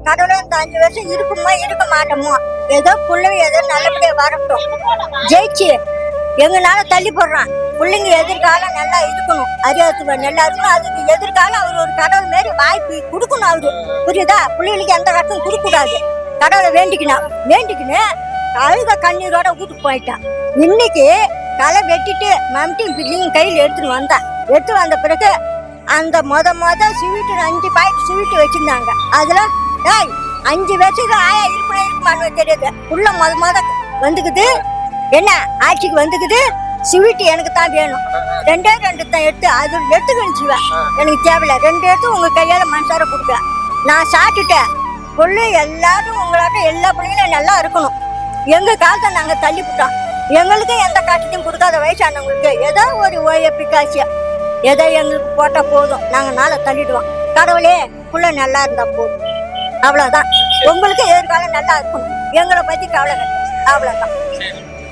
கடவுளே இந்த 5 வருஷம் இருக்குமோ இருக்க மாட்டோமோ, ஏதோ பிள்ளைங்க ஏதோ நல்லபடியா வரட்டும், ஜெயிச்சு எங்கனால தள்ளி போடுறான். பிள்ளைங்க எதிர்காலம் நல்லா இருக்கணும், அறியாத்துவ நல்லா இருக்கணும். அதுக்கு எதிர்காலம் அவர் ஒரு கடவுள் மாரி வாய்ப்பு கொடுக்கணும். அவரு புரியுதா? பிள்ளைகளுக்கு எந்த கஷ்டம் கொடுக்க கூடாது. கடவுளை வேண்டிக்கின்னு அழுத கண்ணீரோட வீட்டுக்கு போயிட்டான். இன்னைக்கு களை வெட்டிட்டு மம்டியும் பிள்ளைங்க கையில் எடுத்துட்டு வந்த பிறகு அந்த மொத ஸ்வீட்டு 5 பாக்கெட் ஸ்வீட்டு வச்சிருந்தாங்க. அதுல 5 வருஷத்துக்கு ஆயா இருக்குமான்னு தெரியாது. உள்ள மொத வந்துக்குது, என்ன ஆட்சிக்கு வந்துக்குது, ஸ்வீட்டு எனக்கு தான் வேணும். 2 தான் எடுத்து அது எடுத்துக்கணும் சிவா, எனக்கு தேவையில்ல. 2 எடுத்து உங்க கையால மனசார கொடுக்க நான் சாப்பிட்டுட்டேன். பொண்ணு எல்லாரும் உங்களாட்ட எல்லா பிள்ளைங்களும் நல்லா இருக்கணும். எங்க காலத்தை நாங்க தள்ளிவிட்டோம். எங்களுக்கு எந்த கஷ்டத்தையும் கொடுக்காத வயசானவங்களுக்கு ஏதோ ஒரு ஓய்வு காசியம் ஏதோ எங்களுக்கு போட்டா போதும், நாங்க நாளை தள்ளிடுவோம். கடவுளே புள்ள நல்லா இருந்தா போதும், அவ்வளவுதான். உங்களுக்கு எதிர்காலம் நல்லா இருக்கணும், எங்களை பத்தி கவலை, அவ்வளவுதான்.